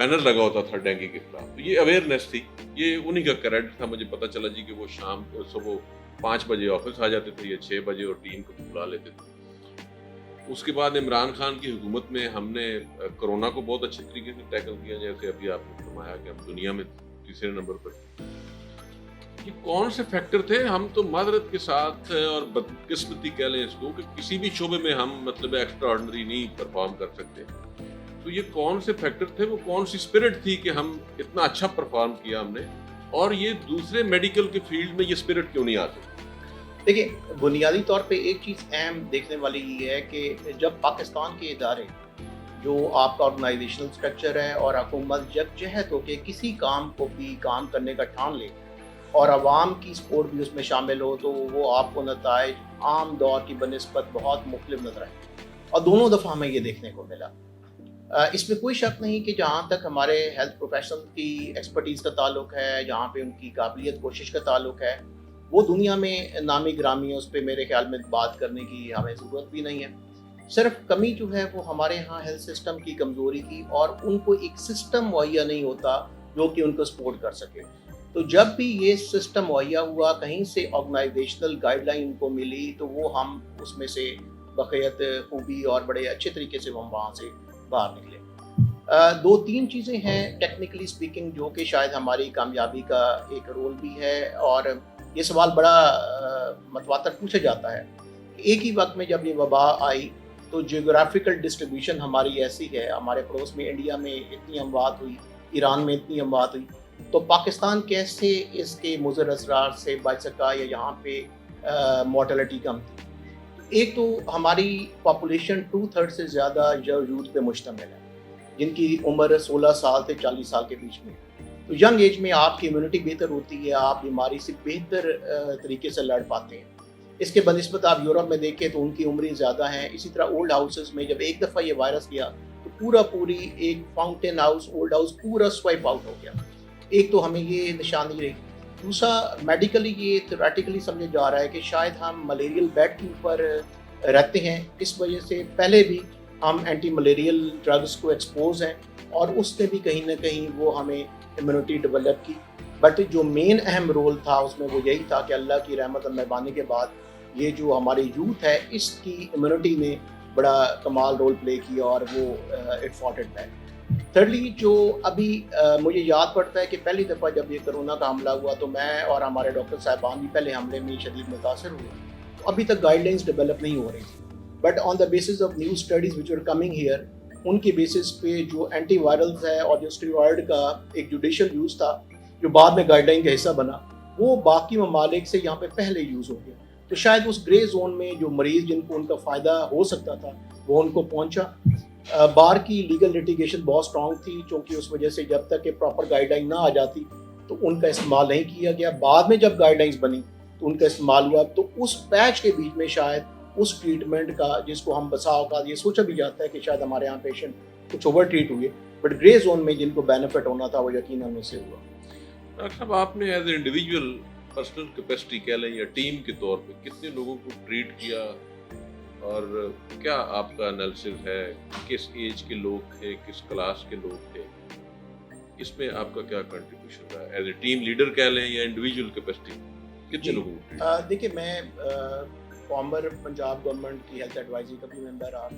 Banner لگا ہوتا تھا ڈینگی کے خلاف. تو یہ اویئرنیس تھی, یہ انہی کا کریڈٹ تھا. مجھے پتہ چلا جی کہ وہ شام کو صبح 5 بجے آفس آ جاتے تھے یا 6 بجے اور ٹیم کو بلا لیتے تھے. اس کے بعد عمران خان کی حکومت میں ہم نے کرونا کو بہت اچھے طریقے سے ٹیکل کیا, جیسے ابھی آپ نے فرمایا کہ ہم دنیا میں تیسرے نمبر پر. یہ کون سے فیکٹر تھے؟ ہم تو معذرت کے ساتھ اور بدقسمتی کہہ لیں اس کو کہ کسی بھی شعبے میں ہم مطلب ایکسٹرا آرڈنری نہیں پرفارم کر سکتے. تو یہ کون سے فیکٹر تھے, وہ کون سی اسپرٹ تھی کہ ہم اتنا اچھا پرفارم کیا ہم نے, اور یہ دوسرے میڈیکل کے فیلڈ میں یہ اسپرٹ کیوں نہیں آتے؟ دیکھیں, بنیادی طور پہ ایک چیز اہم دیکھنے والی یہ ہے کہ جب پاکستان کے ادارے جو آپ کا آرگنائزیشنل اسٹرکچر ہے اور حکومت جہد ہو کے کسی کام کو بھی کام کرنے کا ٹھان لے اور عوام کی سپورٹ بھی اس میں شامل ہو, تو وہ آپ کو نتائج عام دور کی بنسبت بہت مختلف نظر آئے, اور دونوں دفعہ ہمیں یہ دیکھنے کو ملا. اس میں کوئی شک نہیں کہ جہاں تک ہمارے ہیلتھ پروفیشنل کی ایکسپرٹیز کا تعلق ہے, جہاں پہ ان کی قابلیت کوشش کا تعلق ہے, وہ دنیا میں نامی گرامی ہے, اس پہ میرے خیال میں بات کرنے کی ہمیں ضرورت بھی نہیں ہے. صرف کمی جو ہے وہ ہمارے ہاں ہیلتھ سسٹم کی کمزوری کی, اور ان کو ایک سسٹم مہیا نہیں ہوتا جو کہ ان کو سپورٹ کر سکے. تو جب بھی یہ سسٹم مہیا ہوا, کہیں سے آرگنائزیشنل گائیڈ لائن ان کو ملی, تو وہ ہم اس میں سے بخیت خوبی اور بڑے اچھے طریقے سے ہم وہاں سے باہر نکلے. 2-3 چیزیں ہیں ٹیکنیکلی سپیکنگ جو کہ شاید ہماری کامیابی کا ایک رول بھی ہے, اور یہ سوال بڑا متواتر پوچھا جاتا ہے. ایک ہی وقت میں جب یہ وبا آئی تو جیوگرافیکل ڈسٹریبیوشن ہماری ایسی ہے, ہمارے پڑوس میں انڈیا میں اتنی اموات ہوئی, ایران میں اتنی اموات ہوئی, تو پاکستان کیسے اس کے مضر اثرات سے بچ سکا یا یہاں پہ مورٹیلٹی کم تھی؟ ایک تو ہماری پاپولیشن 2/3 سے زیادہ یوتھ پہ مشتمل ہے, جن کی عمر 16 سال سے 40 سال کے بیچ میں. تو ینگ ایج میں آپ کی امیونٹی بہتر ہوتی ہے, آپ بیماری سے بہتر طریقے سے لڑ پاتے ہیں. اس کے بنسبت آپ یورپ میں دیکھیں تو ان کی عمریں زیادہ ہیں. اسی طرح اولڈ ہاؤسز میں جب ایک دفعہ یہ وائرس گیا تو پوری ایک فاؤنٹین ہاؤس, اولڈ ہاؤس پورا سوائپ آؤٹ ہو گیا. ایک تو ہمیں یہ نشانی رہی. دوسرا, میڈیکلی یہ تھیوریٹیکلی سمجھا جا رہا ہے کہ شاید ہم ملیریل بیڈ کے اوپر رہتے ہیں, اس وجہ سے پہلے بھی ہم اینٹی ملیریل ڈرگس کو ایکسپوز ہیں, اور اس نے بھی کہیں نہ کہیں وہ ہمیں امیونٹی ڈیولپ کی. بٹ جو مین اہم رول تھا اس میں وہ یہی تھا کہ اللہ کی رحمت اور مہربانی کے بعد یہ جو ہماری یوتھ ہے اس کی امیونٹی نے بڑا کمال رول پلے کیا, اور وہ it fought it back. Thirdly, جو ابھی مجھے یاد پڑتا ہے کہ پہلی دفعہ جب یہ کرونا کا حملہ ہوا تو میں اور ہمارے ڈاکٹر صاحبان بھی پہلے حملے میں شدید متاثر ہوئے. تو ابھی تک گائیڈ لائنس ڈیولپ نہیں ہو رہی تھی, but on the basis of new studies which are coming here, ان کے بیسس پہ جو اینٹی وائرلز ہے اور جو اسٹیرائڈ کا ایک جوڈیشل یوز تھا جو بعد میں گائیڈ لائن کا حصہ بنا, وہ باقی ممالک سے یہاں پہ پہلے یوز ہو گیا. تو شاید اس گرے زون میں جو مریض جن کو ان کا فائدہ ہو سکتا تھا وہ ان کو پہنچا. بار کی لیگل لیٹیگیشن بہت اسٹرانگ تھی, چونکہ اس وجہ سے جب تک کہ پراپر گائیڈ لائن نہ آ جاتی تو ان کا استعمال نہیں کیا گیا. بعد میں جب گائیڈ لائنس بنی تو ان کا استعمال ہوا. تو اس پیچ کے بیچ میں شاید اس ٹریٹمنٹ کا, جس کو ہم بسا اوقات یہ سوچا بھی جاتا ہے کہ شاید ہمارے یہاں پیشنٹ کچھ اوور ٹریٹ ہوئے, بٹ گرے زون میں جن کو بینیفٹ ہونا تھا وہ یقیناً ان میں سے ہوا. ڈاکٹر صاحب, آپ نے as a individual personal capacity کہہ لیں یا ٹیم کے طور پہ کتنے لوگوں کو ٹریٹ کیا, اور کیا آپ کا انالیسز ہے, کس ایج کے لوگ تھے, کس کلاس کے لوگ تھے, اس میں آپ کا کیا کنٹریبیوشن رہا ایز اے ٹیم لیڈر کہہ لیں یا انڈیویجول کیپیسٹی, کتنے لوگوں کو؟ دیکھیے, میں فارمر پنجاب گورنمنٹ کی ہیلتھ ایڈوائزری کا بھی ممبر رہا.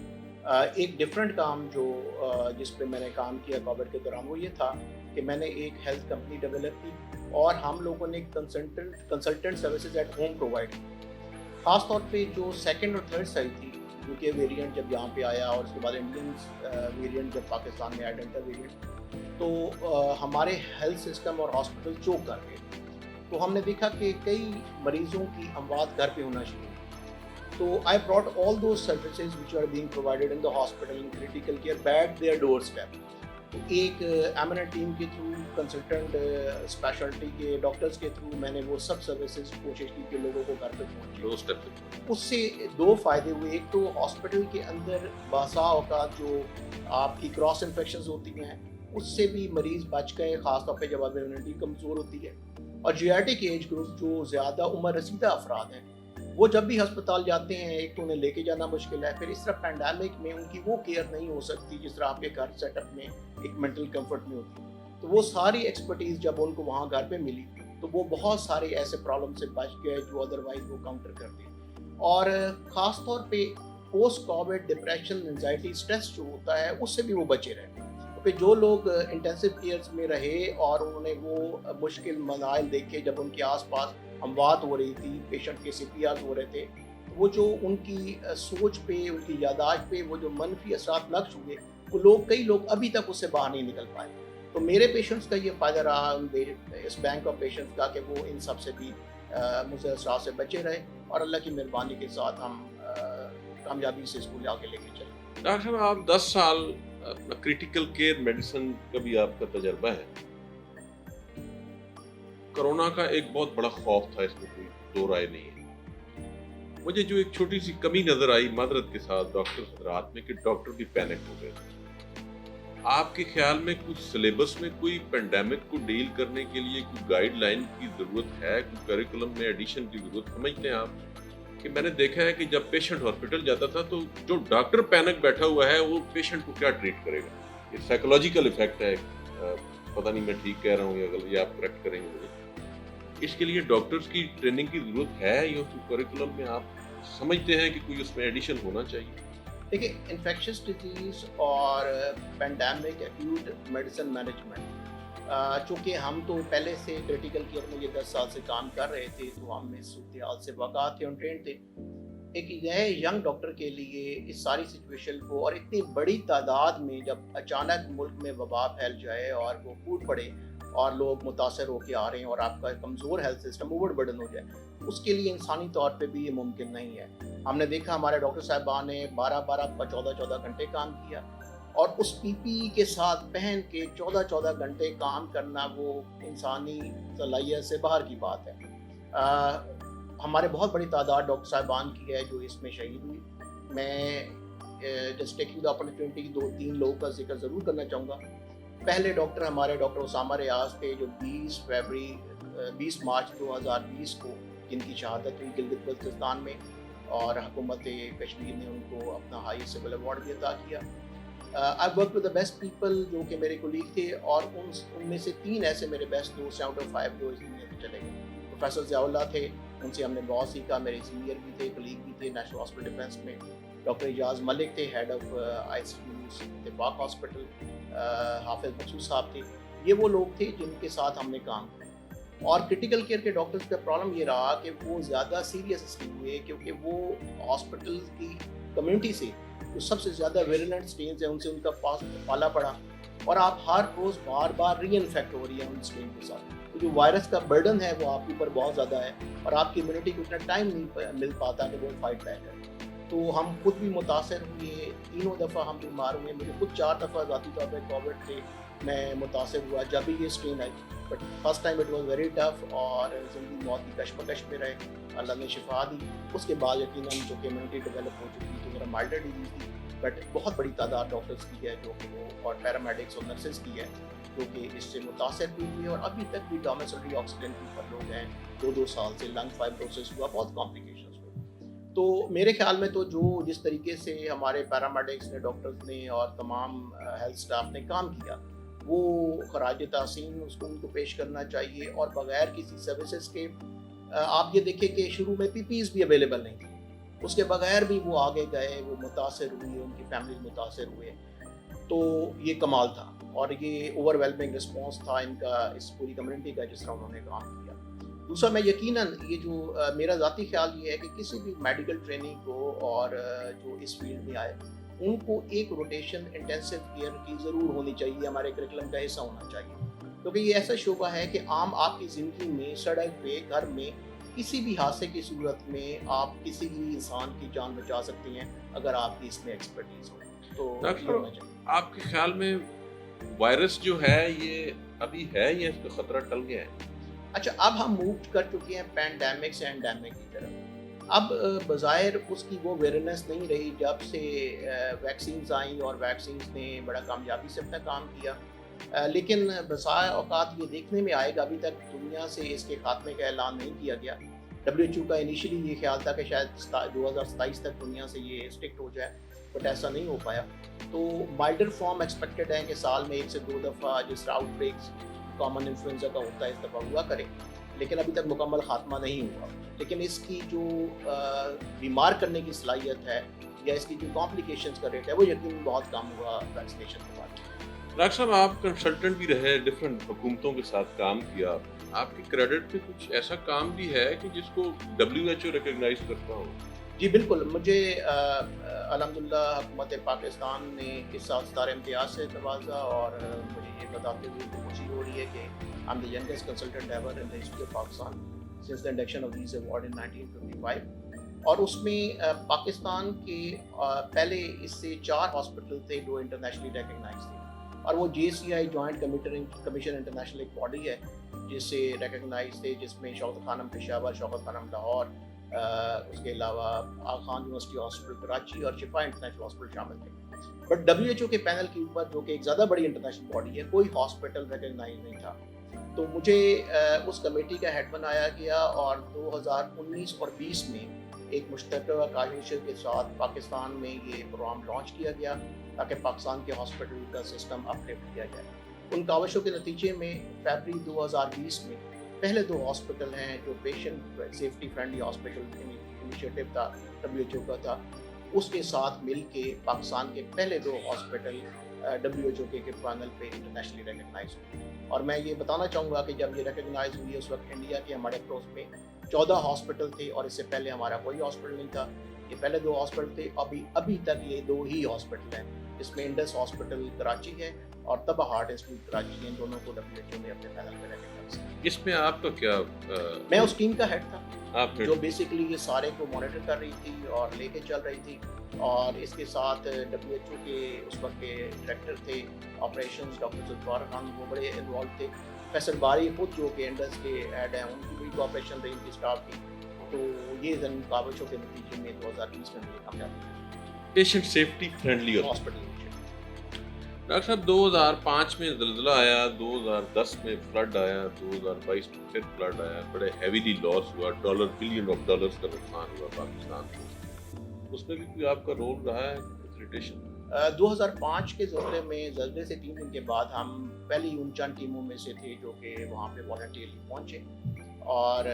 ایک ڈفرینٹ کام جو جس پہ میں نے کام کیا کووڈ کے دوران وہ یہ تھا کہ میں نے ایک ہیلتھ کمپنی ڈیولپ کی, اور ہم لوگوں نے consultant services at home provide کی. خاص طور پہ جو سیکنڈ اور تھرڈ سائز تھی, UK ویریئنٹ جب یہاں پہ آیا اور اس کے بعد انڈین ویریئنٹ جب پاکستان میں آیا, ڈیلٹا ویریئنٹ, تو ہمارے ہیلتھ سسٹم اور ہاسپٹل چوک کر گئے. تو ہم نے دیکھا کہ کئی مریضوں کی اموات گھر پہ ہونا شروع. تو I brought all those services which are being provided in the hospital in critical care back their doorstep. تو ایک ایمننٹ ٹیم کے تھرو, کنسلٹنٹ اسپیشلٹی کے ڈاکٹرز کے تھرو میں نے وہ سب سروسز کوشش کی کہ لوگوں کو گھر پہ پہنچے. اس سے 2 فائدے ہوئے. ایک تو ہاسپٹل کے اندر باسا اوقات جو آپ کی کراس انفیکشنز ہوتی ہیں اس سے بھی مریض بچ گئے, خاص طور پہ جب امیونٹی کمزور ہوتی ہے. اور جیاٹک ایج گروپ جو زیادہ عمر رسیدہ افراد ہیں وہ جب بھی ہسپتال جاتے ہیں ایک تو انہیں لے کے جانا مشکل ہے، پھر اس طرح پینڈیمک میں ان کی وہ کیئر نہیں ہو سکتی جس طرح آپ کے گھر سیٹ اپ میں ایک مینٹل کمفرٹ میں ہوتی ہے، تو وہ ساری ایکسپرٹیز جب ان کو وہاں گھر پہ ملی تو وہ بہت سارے ایسے پرابلم سے بچ گئے جو ادروائز وہ کاؤنٹر کرتے ہیں۔ اور خاص طور پہ post Covid depression anxiety stress جو ہوتا ہے اس سے بھی وہ بچے رہے، کیونکہ جو لوگ انٹینسو کیئرز میں رہے اور انہوں نے وہ مشکل مسائل دیکھے جب ان کے آس پاس اموات ہو رہی تھی، پیشنٹ کے سی پی آر ہو رہے تھے، وہ جو ان کی سوچ پہ، ان کی یادداشت پہ وہ جو منفی اثرات نقش ہوئے، وہ کئی لوگ ابھی تک اس سے باہر نہیں نکل پائے۔ تو میرے پیشنٹس کا یہ فائدہ رہا اس بینک آف پیشنٹس کا کہ وہ ان سب سے بھی مضر اثرات سے بچے رہے، اور اللہ کی مہربانی کے ساتھ ہم کامیابی سے اس کو آگے لے کے چلے۔ ڈاکٹر صاحب آپ 10 سال کریٹیکل کیئر میڈیسن کا بھی آپ کا تجربہ ہے۔ کرونا کا ایک بہت بڑا خوف تھا، اس میں کوئی دو رائے نہیں ہے۔ مجھے جو ایک چھوٹی سی کمی نظر آئی معذرت کے ساتھ ڈاکٹر حضرات میں کہ ڈاکٹر بھی پینک ہو گئے۔ آپ کے خیال میں کچھ سلیبس میں کوئی پینڈیمک کو ڈیل کرنے کے لیے کوئی گائیڈ لائن کی ضرورت ہے، کوئی کریکولم میں ایڈیشن کی ضرورت سمجھتے ہیں آپ؟ کہ میں نے دیکھا ہے کہ جب پیشنٹ ہاسپٹل جاتا تھا تو جو ڈاکٹر پینک بیٹھا ہوا ہے وہ پیشنٹ کو کیا ٹریٹ کرے گا؟ یہ سائیکولوجیکل ایفیکٹ ہے، پتہ نہیں میں ٹھیک کہہ رہا ہوں یا غلط، یا آپ کریکٹ کریں گے مجھے۔ اس کے لیے ڈاکٹرز کی ٹریننگ کی ضرورت ہے یا کوئی کریکولم میں آپ سمجھتے ہیں کہ کوئی اس میں ایڈیشن ہونا چاہیے؟ دیکھیں، انفیکشس ڈیزیز اور پینڈیمک ایکیوٹ میڈیسن مینجمنٹ، چونکہ ہم تو پہلے سے کریٹیکل کیئر میں یہ 10 سال سے کام کر رہے تھے تو ہم اس صورتحال سے واقعات تھے، ٹرینڈ تھے۔ ایک نئے ینگ ڈاکٹر کے لیے اس ساری سچویشن کو اور اتنی بڑی تعداد میں جب اچانک ملک میں وبا پھیل جائے اور وہ پھوٹ پڑے اور لوگ متاثر ہو کے آ رہے ہیں اور آپ کا کمزور ہیلتھ سسٹم اوور برڈن ہو جائے، اس کے لیے انسانی طور پہ بھی یہ ممکن نہیں ہے۔ ہم نے دیکھا ہمارے ڈاکٹر صاحبان نے 14 گھنٹے کام کیا، اور اس پی پی ای کے ساتھ پہن کے 14 گھنٹے کام کرنا وہ انسانی صلاحیت سے باہر کی بات ہے۔ ہمارے بہت بڑی تعداد ڈاکٹر صاحبان کی ہے جو اس میں شہید ہوئی۔ میں just take you the opportunity 2-3 لوگوں کا ذکر ضرور کرنا چاہوں گا۔ پہلے ڈاکٹر ہمارے ڈاکٹر اسامہ ریاض تھے جو 20 مارچ 2020 کو جن کی شہادت ہوئی گلگت بلتستان میں، اور حکومت کشمیر نے ان کو اپنا ہائی سول ایوارڈ بھی عطا کیا۔ I work with the best people جو کہ میرے کولیگ تھے، اور ان میں سے 3 ایسے میرے بیسٹ دوست ہیں آؤٹ آف 5 جو اس دنیا سے چلے گئے۔ پروفیسر ضیاء اللہ تھے، ان سے ہم نے بہت سیکھا، میرے سینئر بھی تھے، کولیگ بھی تھے نیشنل ہاسپٹل ڈیفینس میں۔ ڈاکٹر اعجاز ملک تھے، head of I C U Ittefaq hospital. Hafiz Maqsood صاحب تھے۔ یہ وہ لوگ تھے جن کے ساتھ ہم نے کام کیا۔ اور کرٹیکل کیئر کے ڈاکٹرز کا پرابلم یہ رہا کہ وہ زیادہ سیریس اس لیے ہوئے کیونکہ وہ ہاسپٹل کی کمیونٹی سے جو سب سے زیادہ ویرولنٹ اسٹرینز ہیں ان سے ان کا پالا پڑا، اور آپ ہر روز بار بار ری انفیکٹ ہو رہی ہیں ان اسٹرین کے ساتھ، تو جو وائرس کا برڈن ہے وہ آپ کے اوپر بہت زیادہ ہے، اور آپ کی امیونٹی کو اتنا ٹائم نہیں مل پاتا کہ وہ فائٹ بیک کرے۔ تو ہم خود بھی متاثر ہوئے، 3 دفعہ ہم بیمار ہوئے، مجھے خود 4 دفعہ ذاتی طور پہ کووڈ سے میں متاثر ہوا جب بھی یہ strain I, but first time it was very tough, اور زندگی موت کی کشمکش میں رہے، اللہ نے شفا دی۔ اس کے بعد یقیناً جو کہ امیونٹی ڈیولپ ہو چکی تو میرا مائلڈر ڈیزیز تھی، بٹ بہت بڑی تعداد ڈاکٹرز کی ہے جو کہ وہ، اور پیرامیڈکس اور نرسز کی ہے جو کہ اس سے متاثر بھی ہوئی، اور ابھی تک بھی ڈومیسلری آکسیجن کے اوپر لوگ ہیں، 2 سال سے لنگ فائبروسس ہوا، بہت کمپلیکیشنز ہوئے۔ تو میرے خیال میں تو جس طریقے سے ہمارے پیرامیڈکس نے، ڈاکٹرز نے اور تمام ہیلتھ سٹاف نے کام کیا، وہ خراج تحسین اس کو ان کو پیش کرنا چاہیے، اور بغیر کسی سروسز کے آپ یہ دیکھیں کہ شروع میں پی پیز بھی اویلیبل نہیں تھی، اس کے بغیر بھی وہ آگے گئے، وہ متاثر ہوئی، ان کی فیملیز متاثر ہوئے، تو یہ کمال تھا، اور یہ اوور ویلمنگ رسپانس تھا ان کا اس پوری کمیونٹی کا جس طرح انہوں نے کام کیا۔ دوسرا، میں یقیناً یہ جو میرا ذاتی خیال یہ ہے کہ کسی بھی میڈیکل ٹریننگ کو اور جو اس فیلڈ میں آئے ان کو ایک روٹیشن انٹینسو کیئر کی ضرور ہونی چاہیے، ہمارے کریکولم کا حصہ ہونا چاہیے، کیونکہ یہ ایسا شعبہ ہے کہ عام آپ کی زندگی میں، سڑک پہ، گھر میں، کسی بھی حادثے کی صورت میں آپ کسی بھی انسان کی جان بچا سکتے ہیں اگر آپ کی اس میں ایکسپرٹیز ہو، تو ڈاکٹر ہونا چاہیے۔ آپ کے خیال میں وائرس جو ہے یہ ابھی ہے یا اس کا خطرہ ٹل گیا ہے؟ اچھا، اب ہم موو کر چکے ہیں پینڈیمک سے اینڈیمک کی طرف۔ اب بظاہر اس کی وہ اویئرنیس نہیں رہی جب سے ویکسینز آئیں، اور ویکسینز نے بڑا کامیابی سے اپنا کام کیا، لیکن بسا اوقات یہ دیکھنے میں آئے گا، ابھی تک دنیا سے اس کے خاتمے کا اعلان نہیں کیا گیا، WHO کا انیشلی یہ خیال تھا کہ شاید 2027 تک دنیا سے یہ اسٹرکٹ ہو جائے، بٹ ایسا نہیں ہو پایا. تو مائلڈر فارم ایکسپیکٹڈ ہے کہ سال میں 1 سے 2 دفعہ جس طرح آؤٹ بریکس کامن انفلوئنزا کا ہوتا ہے اس دفعہ ہوا کرے، لیکن ابھی تک مکمل خاتمہ نہیں ہوا. لیکن اس کی جو بیمار کرنے کی صلاحیت ہے یا اس کی جو کمپلیکیشنز کا ریٹ ہے وہ یقیناً بہت کم ہوا ویکسینیشن کے بعد. ڈاکٹر صاحب آپ کنسلٹنٹ بھی رہے، ڈفرینٹ حکومتوں کے ساتھ کام کیا، آپ کے کریڈٹ پہ کچھ ایسا کام بھی ہے کہ جس کو WHO ریکگنائز کرتا ہو؟ جی بالکل، مجھے الحمدللہ حکومت پاکستان نے اس سال ستارہ امتیاز سے نوازا، اور مجھے یہ بتاتے ہوئے خوشی ہو رہی ہے کہ I'm the youngest consultant ever in the history of Pakistan since the induction of these award in 1955. اور اس میں پاکستان کے پہلے اس سے 4 ہاسپٹل تھے جو انٹرنیشنلی ریکگنائز تھے، اور وہ JCI جوائنٹ کمیشن انٹرنیشنل ایک باڈی ہے جس سے ریکگنائز تھے، جس میں شوکت خانم پشاور، شوکت خانم لاہور، اس کے علاوہ آغا خان یونیورسٹی ہاسپٹل کراچی اور شفا انٹرنیشنل ہاسپٹل شامل تھے. بٹ WHO کے پینل کے اوپر، جو کہ ایک زیادہ بڑی انٹرنیشنل باڈی ہے، کوئی ہاسپٹل ریکگنائز نہیں تھا. تو مجھے اس کمیٹی کا ہیڈ بنایا گیا، اور 2019 اور 20 میں ایک مشترکہ کاوشوں کے ساتھ پاکستان میں یہ پروگرام لانچ کیا گیا تاکہ پاکستان کے ہاسپٹل کا سسٹم اپ لفٹ کیا جائے. ان کاوشوں کے نتیجے میں فیبرری 2020 میں پہلے 2 ہاسپٹل ہیں جو patient safety friendly hospital initiative تھا WHO کا تھا، اس کے ساتھ مل کے پاکستان کے پہلے 2 ہاسپٹل WHO کے پینل پہ انٹرنیشنلی ریکگنائز ہوئے. اور میں یہ بتانا چاہوں گا کہ جب یہ ریکگنائز ہوئی اس وقت انڈیا کے ہمارے پڑوس میں 14 ہاسپٹل تھے، اور اس سے پہلے ہمارا کوئی ہاسپٹل نہیں تھا. یہ پہلے 2 ہاسپٹل تھے. ابھی تک یہ 2 ہی ہاسپٹل ہیں، جس میں انڈس ہاسپٹل کراچی ہے اور طبع ہارٹ انسٹیٹیوٹ کراچی ہیں. دونوں کو WHO نے اپنے پینل پہ ریکگنائز کیا. اس میں آپ کا کیا؟ میں اس ٹیم کا ہیڈ تھا آپ جو بیسیکلی یہ سارے کو مانیٹر کر رہی تھی اور لے کے چل رہی تھی. اور اس کے ساتھ WHO کے اس وقت کے ڈائریکٹر تھے آپریشنز ڈاکٹر ذوالفقار خان، وہ بڑے انوالو تھے. فیصل باری خود جو کہ انڈس کے ہیڈ ہیں، ان کی بھی کوآپریشن رہی ان کی اسٹاف کی. تو یہ کاوشوں کے نتیجے میں 2020 میں مجھے کامیابی patient safety friendly hospital. Doctor صاحب 2005 میں زلزلہ آیا، 2010 میں فلڈ آیا، 2022 میں پھر فلڈ آیا، بڑے ہیویلی لاس ہوا، بلین آف ڈالرز کا نقصان ہوا پاکستان کو. اس میں بھی کوئی آپ کا رول رہا ہے فیسیلیٹیشن؟ 2005 کے زلزلے میں، زلزلے سے 3 دن کے بعد ہم پہلی ان چند ٹیموں میں سے تھے جو کہ وہاں پہ والنٹیئرلی پہنچے، اور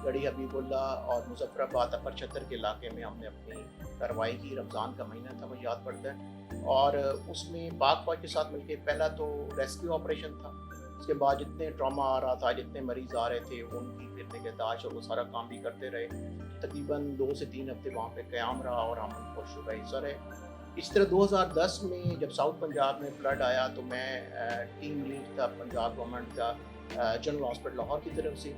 گڑھی حبیب اللہ اور مظفر آباد اپر چھتر کے علاقے میں ہم نے اپنی کارروائی کی. رمضان کا مہینہ تھا، مجھے یاد پڑتا ہے. اور اس میں پاک فوج کے ساتھ مل کے پہلا تو ریسکیو آپریشن تھا. اس کے بعد جتنے ٹراما آ رہا تھا، جتنے مریض آ رہے تھے، ان کی پھر نگہداشت اور وہ سارا کام بھی کرتے رہے. تقریباً 2 سے 3 ہفتے وہاں پہ قیام رہا اور ہم ان کو شعبہ حصہ رہے. اس طرح 2010 میں جب ساؤتھ پنجاب میں فلڈ آیا تو میں ٹیم لیڈ تھا پنجاب گورنمنٹ کا جنرل ہاسپٹل لاہور کی طرف سے.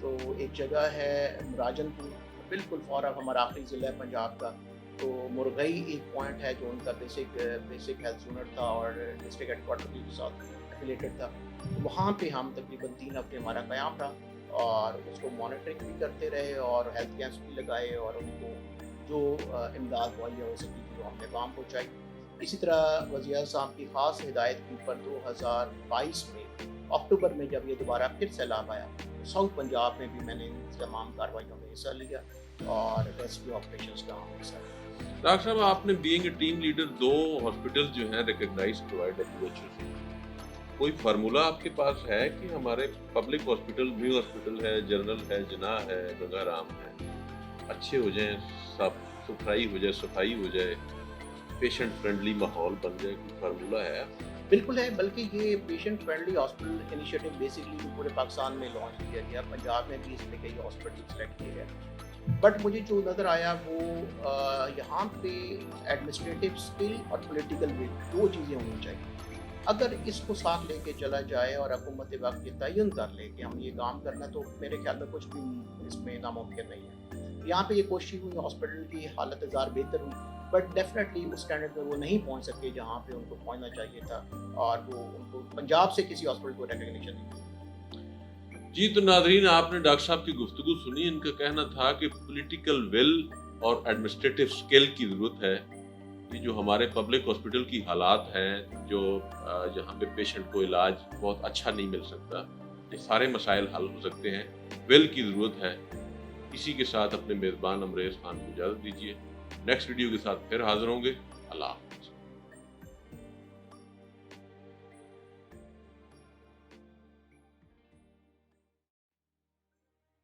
تو ایک جگہ ہے مراجن پور، بالکل فوراً ہمارا آخری ضلع ہے پنجاب کا. تو مرغئی ایک پوائنٹ ہے جو ان کا بیسک ہیلتھ یونٹ تھا اور ڈسٹرکٹ ہیڈ کوارٹر کے ساتھ ایفیلیٹڈ تھا. وہاں پہ ہم تقریباً 3 ہفتے ہمارا قیام رہا اور اس کو مانیٹرنگ بھی کرتے رہے اور ہیلتھ کیمپس بھی لگائے اور ان کو جو امداد مہیا ہو سکی تھی وہ ہم نے کام پہنچائی. اسی طرح وزیر اعظم صاحب کی خاص ہدایت کے اوپر 2022 میں اکتوبر میں جب یہ دوبارہ پھر سیلاب آیا، ساؤتھ پنجاب میں بھی میں نے ان تمام کارروائیوں میں حصہ لیا اور ریسکیو آپریشنز کا حصہ لیا. ڈاکٹر صاحب آپ نے being a team leader 2 hospital جو ہیں ریکگنائز کروائے WHO سے. کوئی فارمولہ آپ کے پاس ہے کہ ہمارے پبلک ہاسپٹل، نیو ہاسپٹل ہے، جنرل ہے، جناح ہے، گنگا رام ہے، اچھے ہو جائیں، صاف ستھرائی ہو جائے، صفائی ہو جائے، پیشنٹ فرینڈلی ماحول بن جائے؟ کوئی فارمولہ ہے؟ بالکل ہے، بلکہ یہ patient friendly hospital initiative basically پورے پاکستان میں لانچ کیا گیا. پنجاب میں بھی اس میں کئی ہاسپٹل سلیکٹ کیے گئے. بٹ مجھے جو نظر آیا وہ یہاں پہ ایڈمنسٹریٹو اسکل اور پولیٹیکل ول 2 چیزیں ہونی چاہیے. اگر اس کو ساتھ لے کے چلا جائے اور حکومت وقت یہ تعین کر لے کہ ہم یہ کام کرنا، تو میرے خیال میں کچھ بھی اس میں ناممکن نہیں ہے. یہاں پہ یہ کوشش ہوئی، ہاسپٹل کی حالت ہزار بہتر ہوئی، بٹ ڈیفینیٹلی اس اسٹینڈرڈ پہ وہ نہیں پہنچ سکے جہاں پہ ان کو پہنچنا چاہیے تھا، اور وہ ان کو پنجاب سے کسی ہاسپٹل کو ریکگنیشن نہیں ملی. جی تو ناظرین، آپ نے ڈاکٹر صاحب کی گفتگو سنی. ان کا کہنا تھا کہ پولیٹیکل ول اور ایڈمنسٹریٹو اسکل کی ضرورت ہے. یہ جو ہمارے پبلک ہاسپٹل کی حالات ہیں، جو جہاں پہ پیشنٹ کو علاج بہت اچھا نہیں مل سکتا، یہ سارے مسائل حل ہو سکتے ہیں. ول کی ضرورت ہے. اسی کے ساتھ اپنے میزبان امریز خان کو اجازت دیجیے، نیکسٹ ویڈیو کے ساتھ پھر حاضر ہوں گے۔ اللہ حافظ۔